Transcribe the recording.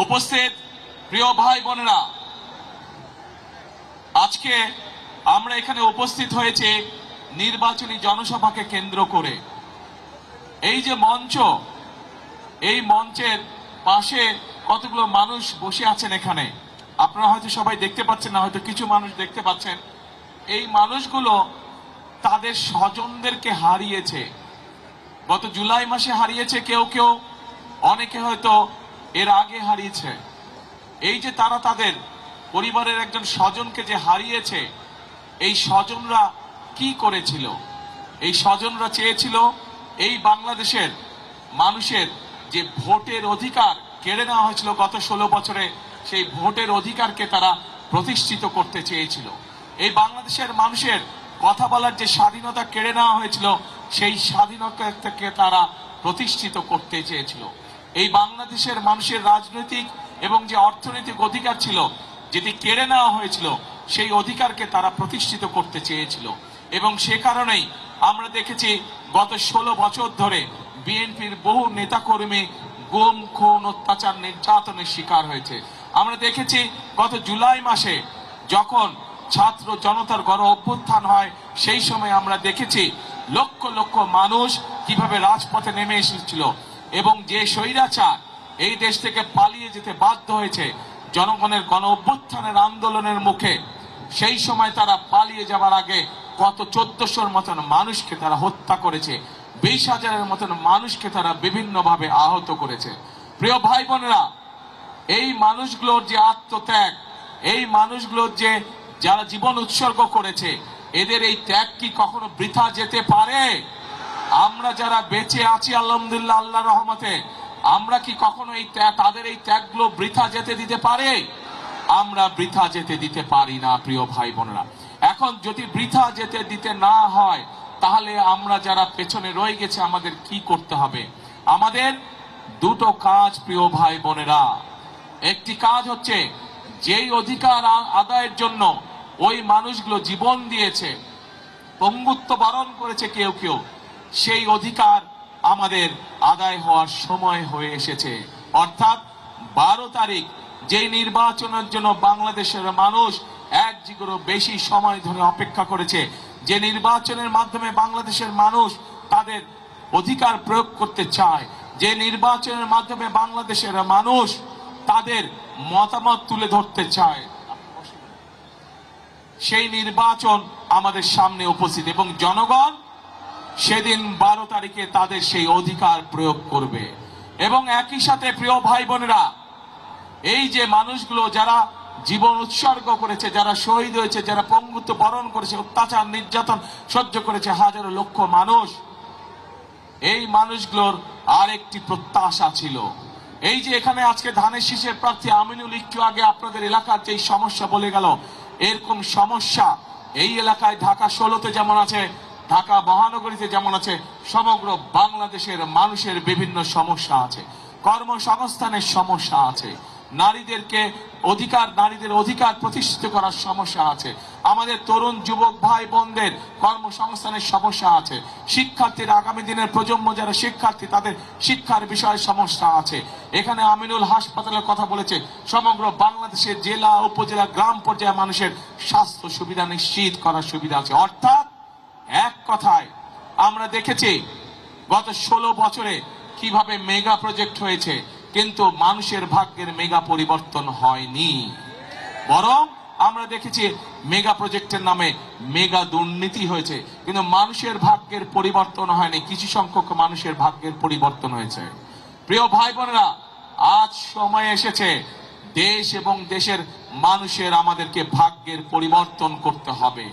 উপস্থিত প্রিয় ভাই বোনেরা, আজকে আমরা এখানে উপস্থিত হয়েছে নির্বাচনী জনসভাকে কেন্দ্র করে। এই যে মঞ্চ, এই মঞ্চের পাশে কতগুলো মানুষ বসে আছেন এখানে, আপনারা হয়তো সবাই দেখতে পাচ্ছেন না, হয়তো কিছু মানুষ দেখতে পাচ্ছেন। এই মানুষগুলো তাদের স্বজনদেরকে হারিয়েছে, গত জুলাই মাসে হারিয়েছে, কেউ কেউ অনেকে হয়তো এর আগে হারিয়েছে। এই যে তারা তাদের পরিবারের একজন স্বজনকে যে হারিয়েছে, এই স্বজনরা কি করেছিল? এই স্বজনরা চেয়েছিল এই বাংলাদেশের মানুষের যে ভোটের অধিকার কেড়ে নেওয়া হয়েছিল গত 16 বছরে, সেই ভোটের অধিকারকে তারা প্রতিষ্ঠিত করতে চেয়েছিল। এই বাংলাদেশের মানুষের কথা বলার যে স্বাধীনতা কেড়ে নেওয়া হয়েছিল, সেই স্বাধীনতাকে তারা প্রতিষ্ঠিত করতে চেয়েছিল। এই বাংলাদেশের মানুষের রাজনৈতিক এবং যে অর্থনৈতিক অধিকার ছিল, যেটি কেড়ে নেওয়া হয়েছিল, সেই অধিকারকে তারা প্রতিষ্ঠিত করতে চেয়েছিল। এবং সে কারণেই আমরা দেখেছি গত 16 বছর ধরে বিএনপির বহু নেতাকর্মী গুম, খুন, অত্যাচার, নির্যাতনের শিকার হয়েছে। আমরা দেখেছি গত জুলাই মাসে যখন ছাত্র জনতার গণ অভ্যুত্থান হয়, সেই সময় আমরা দেখেছি লক্ষ লক্ষ মানুষ কিভাবে রাজপথে নেমে এসেছিল এবং যে স্বৈরাচার এই দেশ থেকে পালিয়ে যেতে বাধ্য হয়েছে জনগণের গণ অভ্যুত্থানের আন্দোলনের মুখে, সেই সময় তারা পালিয়ে যাবার আগে কত 1400-র মতন মানুষকে তারা হত্যা করেছে, 20,000-এর মতন মানুষকে তারা বিভিন্নভাবে আহত করেছে। প্রিয় ভাই বোনেরা, এই মানুষগুলোর যে আত্মত্যাগ, এই মানুষগুলোর যে যারা জীবন উৎসর্গ করেছে, এদের এই ত্যাগ কি কখনো বৃথা যেতে পারে? আমরা যারা বেঁচে আছি আলহামদুলিল্লাহ, আল্লাহর রহমতে, আমরা কি কখনো এই তাদের এই ত্যাগগুলো বৃথা যেতে দিতে পারে? আমরা বৃথা যেতে দিতে পারি না। প্রিয় ভাই বোনেরা, এখন যদি বৃথা যেতে দিতে না হয়, তাহলে আমরা যারা পেছনে রয়ে গেছে আমাদের কি করতে হবে? আমাদের দুটো কাজ প্রিয় ভাই বোনেরা। একটি কাজ হচ্ছে, যেই অধিকার আদায়ের জন্য ওই মানুষগুলো জীবন দিয়েছে, পঙ্গুত্ব বরণ করেছে কেউ কেউ, সেই অধিকার আমাদের আদায় হওয়ার সময় হয়ে এসেছে। অর্থাৎ 12 তারিখ যেই নির্বাচনের জন্য বাংলাদেশের মানুষ 1 যুগেরও বেশি সময় ধরে অপেক্ষা করেছে, যে নির্বাচনের মাধ্যমে বাংলাদেশের মানুষ তাদের অধিকার প্রয়োগ করতে চায়, যে নির্বাচনের মাধ্যমে বাংলাদেশের মানুষ তাদের মতামত তুলে ধরতে চায়, সেই নির্বাচন আমাদের সামনে উপস্থিত এবং জনগণ সেদিন 12 তারিখে তাদের সেই অধিকার প্রয়োগ করবে। এবং একই সাথে প্রিয় ভাই বোনেরা, এই যে মানুষগুলো যারা জীবন উৎসর্গ করেছে, যারা শহীদ হয়েছে, যারা পঙ্গুত্ব বরণ করেছে, অত্যাচার নির্যাতন সহ্য করেছে হাজারো লক্ষ মানুষ, এই মানুষগুলোর আরেকটি প্রত্যাশা ছিল। এই যে এখানে আজকে ধানের শীষের প্রার্থী আমিনুল একটু আগে আপনাদের এলাকার যে সমস্যা বলে গেল, এরকম সমস্যা এই এলাকায় ঢাকা 16-তে যেমন আছে, ঢাকা মহানগরীতে যেমন আছে, সমগ্র বাংলাদেশের মানুষের বিভিন্ন সমস্যা আছে। কর্মসংস্থানের সমস্যা আছে, নারীদের অধিকার প্রতিষ্ঠিত করার সমস্যা আছে, আমাদের তরুণ যুবক ভাই বোনদের কর্মসংস্থানের সমস্যা আছে, শিক্ষার্থীর আগামী দিনের প্রজন্ম যারা শিক্ষার্থী তাদের শিক্ষার বিষয়ে সমস্যা আছে। এখানে আমিনুল হাসপাতালের কথা বলেছে, সমগ্র বাংলাদেশের জেলা, উপজেলা, গ্রাম পর্যায়ে মানুষের স্বাস্থ্য সুবিধা নিশ্চিত করার সুবিধা আছে। অর্থাৎ এক কথায় আমরা দেখেছি গত 16 বছরে কিভাবে মেগা প্রজেক্ট হয়েছে, কিন্তু মানুষের ভাগ্যের মেগা পরিবর্তন হয়নি, বরং আমরা দেখেছি মেগা প্রজেক্টের নামে মেগা দুর্নীতি হয়েছে, কিন্তু মানুষের ভাগ্যের পরিবর্তন হয়নি। কিছু সংখ্যক মানুষের ভাগ্যের পরিবর্তন হয়েছে। প্রিয় ভাই বোনেরা, আজ সময় এসেছে দেশ এবং দেশের মানুষের আমাদেরকে ভাগ্যের পরিবর্তন করতে হবে।